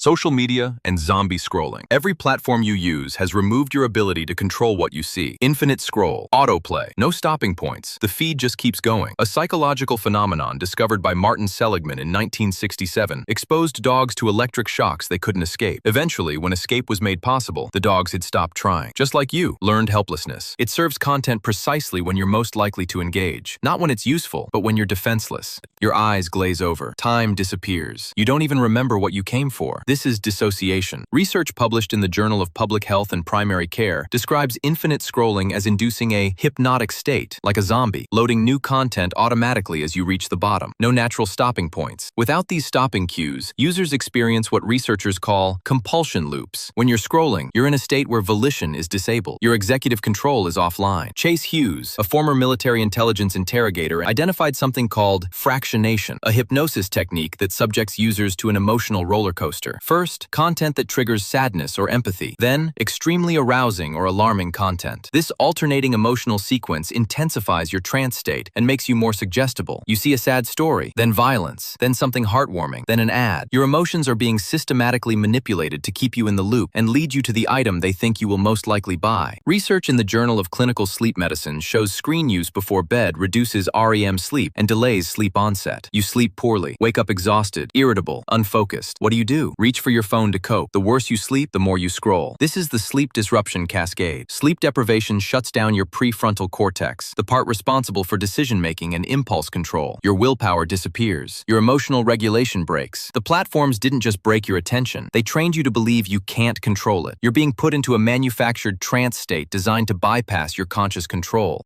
Social media and zombie scrolling. Every platform you use has removed your ability to control what you see. Infinite scroll, autoplay, no stopping points. The feed just keeps going. A psychological phenomenon discovered by Martin Seligman in 1967 exposed dogs to electric shocks they couldn't escape. Eventually, when escape was made possible, the dogs had stopped trying. Just like you, learned helplessness. It serves content precisely when you're most likely to engage. Not when it's useful, but when you're defenseless. Your eyes glaze over. Time disappears. You don't even remember what you came for. This is dissociation. Research published in the Journal of Public Health and Primary Care describes infinite scrolling as inducing a hypnotic state, like a zombie, loading new content automatically as you reach the bottom. No natural stopping points. Without these stopping cues, users experience what researchers call compulsion loops. When you're scrolling, you're in a state where volition is disabled. Your executive control is offline. Hughes, a former military intelligence interrogator, identified something called fractionation, a hypnosis technique that subjects users to an emotional roller coaster. First, content that triggers sadness or empathy. Then, extremely arousing or alarming content. This alternating emotional sequence intensifies your trance state and makes you more suggestible. You see a sad story, then violence, then something heartwarming, then an ad. Your emotions are being systematically manipulated to keep you in the loop and lead you to the item they think you will most likely buy. Research in the Journal of Clinical Sleep Medicine shows screen use before bed reduces REM sleep and delays sleep onset. You sleep poorly, wake up exhausted, irritable, unfocused. What do? Reach for your phone to cope. The worse you sleep, the more you scroll. This is the sleep disruption cascade. Sleep deprivation shuts down your prefrontal cortex, the part responsible for decision-making and impulse control. Your willpower disappears. Your emotional regulation breaks. The platforms didn't just break your attention. They trained you to believe you can't control it. You're being put into a manufactured trance state designed to bypass your conscious control.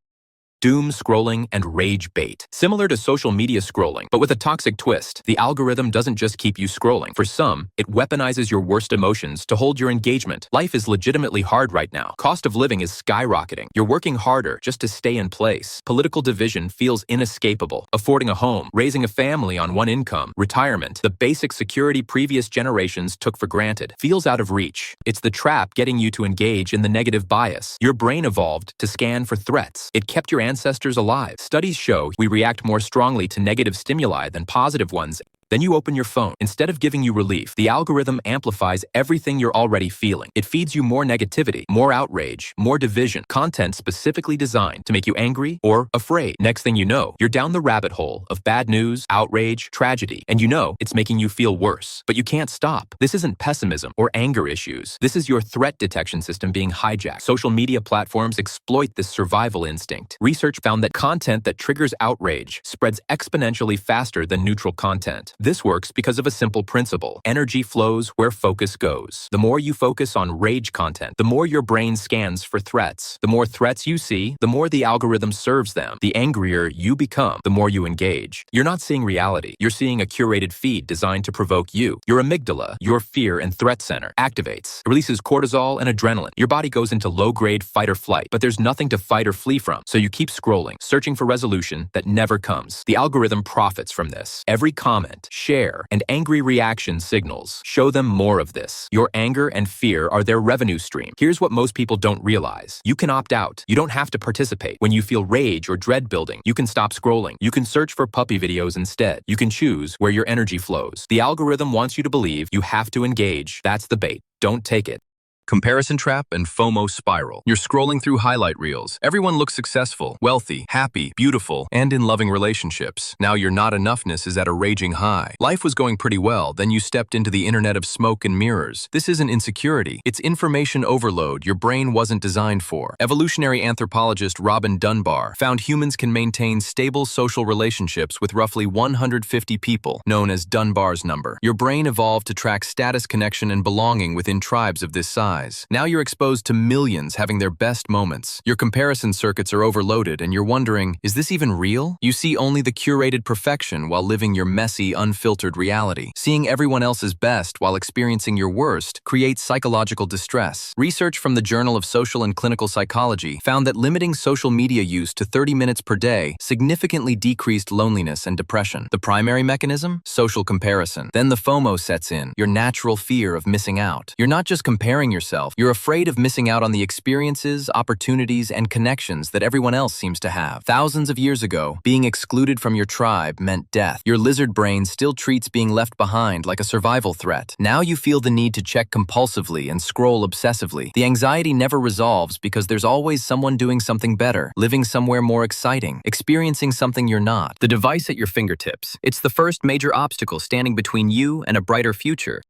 Doom scrolling and rage bait. Similar to social media scrolling, but with a toxic twist, the algorithm doesn't just keep you scrolling. For some, it weaponizes your worst emotions to hold your engagement. Life is legitimately hard right now. Cost of living is skyrocketing. You're working harder just to stay in place. Political division feels inescapable. Affording a home, raising a family on one income, retirement, the basic security previous generations took for granted, feels out of reach. It's the trap getting you to engage in the negative bias. Your brain evolved to scan for threats. It kept your ancestors alive. Studies show we react more strongly to negative stimuli than positive ones. Then you open your phone. Instead of giving you relief, the algorithm amplifies everything you're already feeling. It feeds you more negativity, more outrage, more division, content specifically designed to make you angry or afraid. Next thing you know, you're down the rabbit hole of bad news, outrage, tragedy, and you know it's making you feel worse. But you can't stop. This isn't pessimism or anger issues. This is your threat detection system being hijacked. Social media platforms exploit this survival instinct. Research found that content that triggers outrage spreads exponentially faster than neutral content. This works because of a simple principle. Energy flows where focus goes. The more you focus on rage content, the more your brain scans for threats. The more threats you see, the more the algorithm serves them. The angrier you become, the more you engage. You're not seeing reality. You're seeing a curated feed designed to provoke you. Your amygdala, your fear and threat center, activates. It releases cortisol and adrenaline. Your body goes into low-grade fight or flight, but there's nothing to fight or flee from. So you keep scrolling, searching for resolution that never comes. The algorithm profits from this. Every comment, share, and angry reaction signals show them more of this. Your anger and fear are their revenue stream. Here's what most people don't realize. You can opt out. You don't have to participate. When you feel rage or dread building, you can stop scrolling. You can search for puppy videos instead. You can choose where your energy flows. The algorithm wants you to believe you have to engage. That's the bait. Don't take it. Comparison trap and FOMO spiral. You're scrolling through highlight reels. Everyone looks successful, wealthy, happy, beautiful, and in loving relationships. Now your not enoughness is at a raging high. Life was going pretty well, then you stepped into the internet of smoke and mirrors. This isn't insecurity. It's information overload your brain wasn't designed for. Evolutionary anthropologist Robin Dunbar found humans can maintain stable social relationships with roughly 150 people, known as Dunbar's number. Your brain evolved to track status, connection, and belonging within tribes of this size. Now you're exposed to millions having their best moments. Your comparison circuits are overloaded and you're wondering, is this even real? You see only the curated perfection while living your messy, unfiltered reality. Seeing everyone else's best while experiencing your worst creates psychological distress. Research from the Journal of Social and Clinical Psychology found that limiting social media use to 30 minutes per day significantly decreased loneliness and depression. The primary mechanism? Social comparison. Then the FOMO sets in, your natural fear of missing out. You're not just comparing yourself yourself. You're afraid of missing out on the experiences, opportunities, and connections that everyone else seems to have. Thousands of years ago, being excluded from your tribe meant death. Your lizard brain still treats being left behind like a survival threat. Now you feel the need to check compulsively and scroll obsessively. The anxiety never resolves because there's always someone doing something better, living somewhere more exciting, experiencing something you're not. The device at your fingertips. It's the first major obstacle standing between you and a brighter future.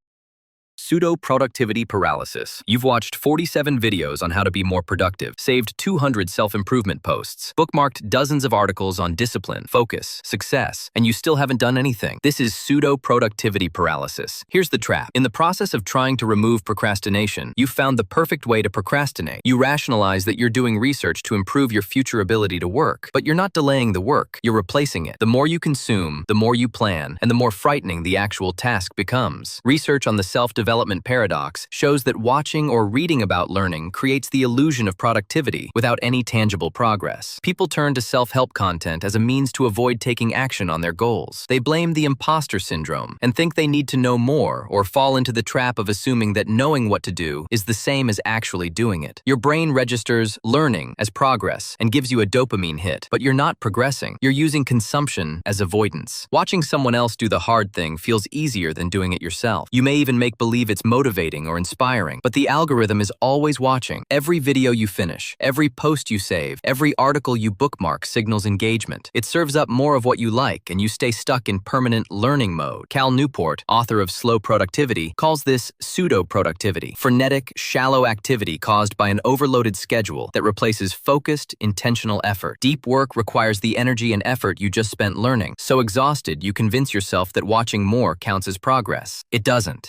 Pseudo-Productivity Paralysis. You've watched 47 videos on how to be more productive, saved 200 self-improvement posts, bookmarked dozens of articles on discipline, focus, success, and you still haven't done anything. This is pseudo-productivity paralysis. Here's the trap. In the process of trying to remove procrastination, you've found the perfect way to procrastinate. You rationalize that you're doing research to improve your future ability to work, but you're not delaying the work, you're replacing it. The more you consume, the more you plan, and the more frightening the actual task becomes. Research on the self-development paradox shows that watching or reading about learning creates the illusion of productivity without any tangible progress. People turn to self-help content as a means to avoid taking action on their goals. They blame the imposter syndrome and think they need to know more or fall into the trap of assuming that knowing what to do is the same as actually doing it. Your brain registers learning as progress and gives you a dopamine hit, but you're not progressing. You're using consumption as avoidance. Watching someone else do the hard thing feels easier than doing it yourself. You may even make believe it's motivating or inspiring, but the algorithm is always watching. Every video you finish, every post you save, every article you bookmark signals engagement. It serves up more of what you like, and you stay stuck in permanent learning mode. Cal Newport, author of Slow Productivity, calls this pseudo-productivity, frenetic, shallow activity caused by an overloaded schedule that replaces focused, intentional effort. Deep work requires the energy and effort you just spent learning. So exhausted, you convince yourself that watching more counts as progress. It doesn't.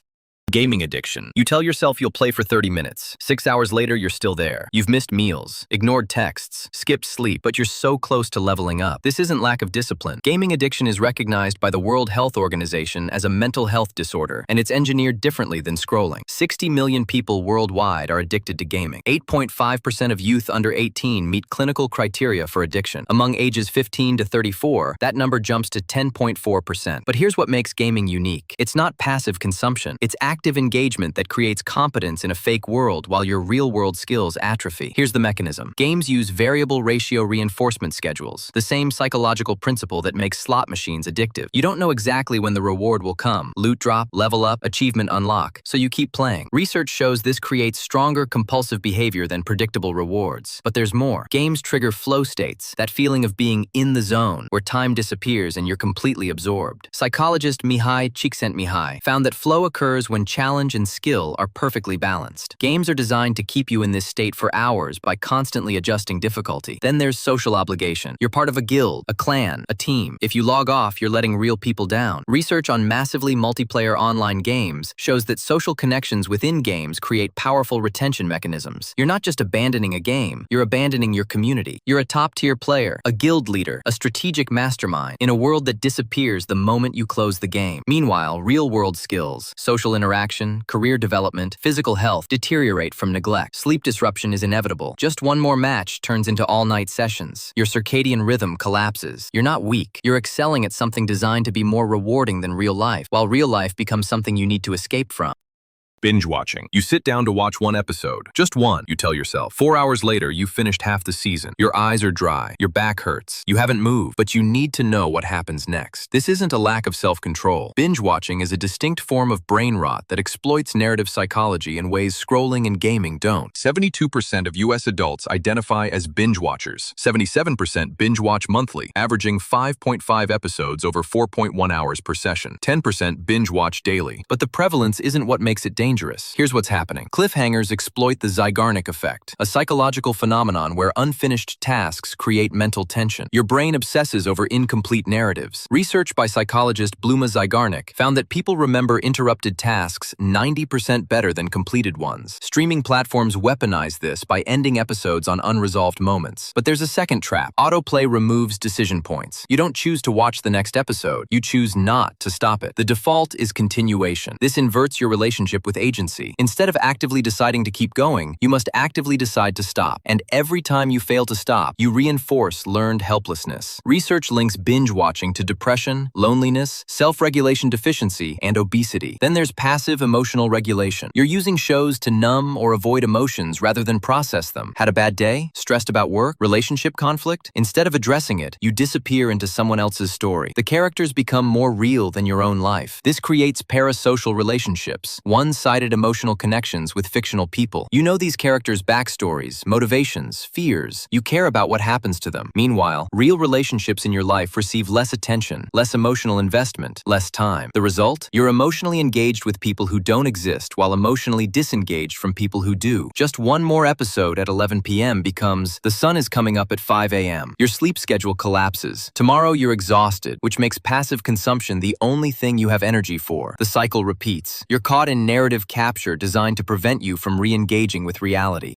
Gaming addiction. You tell yourself you'll play for 30 minutes. 6 hours later, you're still there. You've missed meals, ignored texts, skipped sleep, but you're so close to leveling up. This isn't lack of discipline. Gaming addiction is recognized by the World Health Organization as a mental health disorder, and it's engineered differently than scrolling. 60 million people worldwide are addicted to gaming. 8.5% of youth under 18 meet clinical criteria for addiction. Among ages 15 to 34, that number jumps to 10.4%. But here's what makes gaming unique. It's not passive consumption. It's active engagement that creates competence in a fake world while your real-world skills atrophy. Here's the mechanism. Games use variable ratio reinforcement schedules, the same psychological principle that makes slot machines addictive. You don't know exactly when the reward will come, loot drop, level up, achievement unlock, so you keep playing. Research shows this creates stronger compulsive behavior than predictable rewards. But there's more. Games trigger flow states, that feeling of being in the zone, where time disappears and you're completely absorbed. Psychologist Mihai Csikszentmihalyi found that flow occurs when challenge and skill are perfectly balanced. Games are designed to keep you in this state for hours by constantly adjusting difficulty. Then there's social obligation. You're part of a guild, a clan, a team. If you log off, you're letting real people down. Research on massively multiplayer online games shows that social connections within games create powerful retention mechanisms. You're not just abandoning a game, you're abandoning your community. You're a top-tier player, a guild leader, a strategic mastermind in a world that disappears the moment you close the game. Meanwhile, real-world skills, social interaction, career development, physical health deteriorate from neglect. Sleep disruption is inevitable. Just one more match turns into all-night sessions. Your circadian rhythm collapses. You're not weak. You're excelling at something designed to be more rewarding than real life, while real life becomes something you need to escape from. Binge watching. You sit down to watch one episode. Just one, you tell yourself. 4 hours later, you've finished half the season. Your eyes are dry. Your back hurts. You haven't moved, but you need to know what happens next. This isn't a lack of self-control. Binge watching is a distinct form of brain rot that exploits narrative psychology in ways scrolling and gaming don't. 72% of U.S. adults identify as binge watchers. 77% binge watch monthly, averaging 5.5 episodes over 4.1 hours per session. 10% binge watch daily. But the prevalence isn't what makes it dangerous. Here's what's happening. Cliffhangers exploit the Zeigarnik effect, a psychological phenomenon where unfinished tasks create mental tension. Your brain obsesses over incomplete narratives. Research by psychologist Bluma Zeigarnik found that people remember interrupted tasks 90% better than completed ones. Streaming platforms weaponize this by ending episodes on unresolved moments. But there's a second trap. Autoplay removes decision points. You don't choose to watch the next episode. You choose not to stop it. The default is continuation. This inverts your relationship with with agency. Instead of actively deciding to keep going, you must actively decide to stop. And every time you fail to stop, you reinforce learned helplessness. Research links binge watching to depression, loneliness, self-regulation deficiency, and obesity. Then there's passive emotional regulation. You're using shows to numb or avoid emotions rather than process them. Had a bad day? Stressed about work? Relationship conflict? Instead of addressing it, you disappear into someone else's story. The characters become more real than your own life. This creates parasocial relationships, one-sided emotional connections with fictional people. You know these characters' backstories, motivations, fears. You care about what happens to them. Meanwhile, real relationships in your life receive less attention, less emotional investment, less time. The result? You're emotionally engaged with people who don't exist while emotionally disengaged from people who do. Just one more episode at 11 p.m. becomes the sun is coming up at 5 a.m. Your sleep schedule collapses. Tomorrow you're exhausted, which makes passive consumption the only thing you have energy for. The cycle repeats. You're caught in narrative capture designed to prevent you from re-engaging with reality.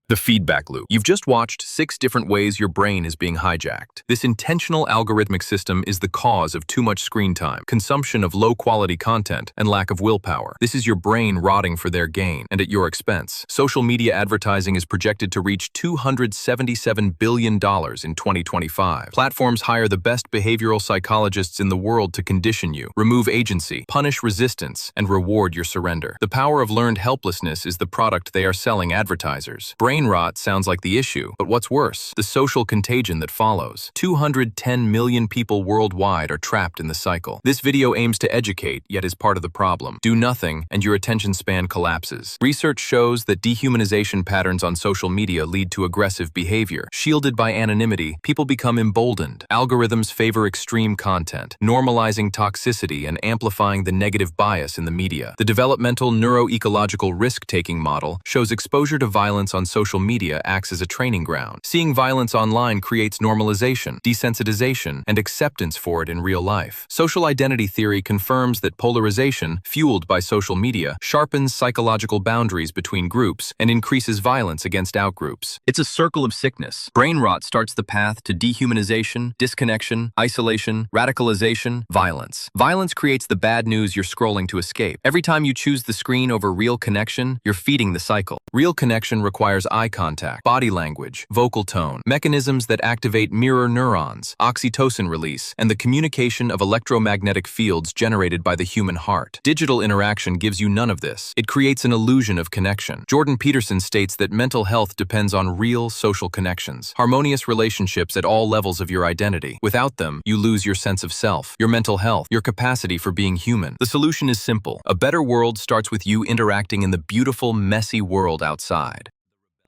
The feedback loop. You've just watched 6 different ways your brain is being hijacked. This intentional algorithmic system is the cause of too much screen time, consumption of low-quality content, and lack of willpower. This is your brain rotting for their gain and at your expense. Social media advertising is projected to reach $277 billion in 2025. Platforms hire the best behavioral psychologists in the world to condition you, remove agency, punish resistance, and reward your surrender. The power of learned helplessness is the product they are selling advertisers. Brain rot sounds like the issue, but what's worse? The social contagion that follows. 210 million people worldwide are trapped in the cycle. This video aims to educate, yet is part of the problem. Do nothing, and your attention span collapses. Research shows that dehumanization patterns on social media lead to aggressive behavior. Shielded by anonymity, people become emboldened. Algorithms favor extreme content, normalizing toxicity and amplifying the negative bias in the media. The developmental neuroecological risk-taking model shows exposure to violence on social media acts as a training ground. Seeing violence online creates normalization, desensitization, and acceptance for it in real life. Social identity theory confirms that polarization, fueled by social media, sharpens psychological boundaries between groups and increases violence against outgroups. It's a circle of sickness. Brain rot starts the path to dehumanization, disconnection, isolation, radicalization, violence. Violence creates the bad news you're scrolling to escape. Every time you choose the screen over real connection, you're feeding the cycle. Real connection requires eye contact, body language, vocal tone, mechanisms that activate mirror neurons, oxytocin release, and the communication of electromagnetic fields generated by the human heart. Digital interaction gives you none of this. It creates an illusion of connection. Jordan Peterson states that mental health depends on real social connections, harmonious relationships at all levels of your identity. Without them, you lose your sense of self, your mental health, your capacity for being human. The solution is simple. A better world starts with you interacting in the beautiful, messy world outside.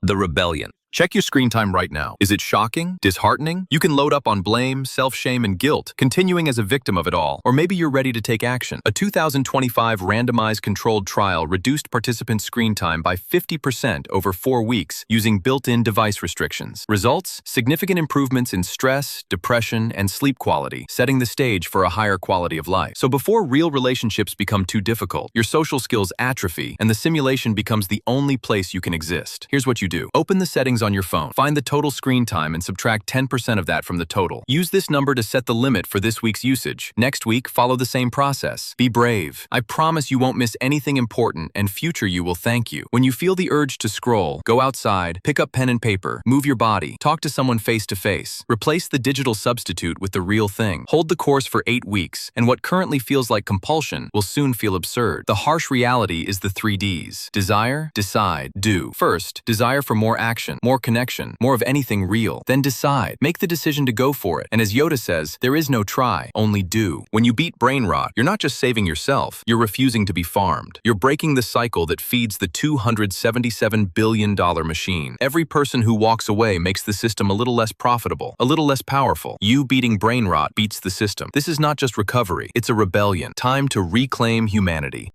The rebellion. Check your screen time right now. Is it shocking? Disheartening? You can load up on blame, self-shame, and guilt, continuing as a victim of it all. Or maybe you're ready to take action. A 2025 randomized controlled trial reduced participant screen time by 50% over 4 weeks using built-in device restrictions. Results? Significant improvements in stress, depression, and sleep quality, setting the stage for a higher quality of life. So before real relationships become too difficult, your social skills atrophy, and the simulation becomes the only place you can exist. Here's what you do. Open the settings on your phone. Find the total screen time and subtract 10% of that from the total. Use this number to set the limit for this week's usage. Next week, follow the same process. Be brave. I promise you won't miss anything important, and future you will thank you. When you feel the urge to scroll, go outside, pick up pen and paper, move your body, talk to someone face to face. Replace the digital substitute with the real thing. Hold the course for 8 weeks, and what currently feels like compulsion will soon feel absurd. The harsh reality is the 3 Ds. Desire, decide, do. First, desire for more action, more connection, more of anything real. Then decide. Make the decision to go for it. And as Yoda says, there is no try, only do. When you beat brain rot, you're not just saving yourself, you're refusing to be farmed. You're breaking the cycle that feeds the $277 billion machine. Every person who walks away makes the system a little less profitable, a little less powerful. You beating brain rot beats the system. This is not just recovery, it's a rebellion. Time to reclaim humanity.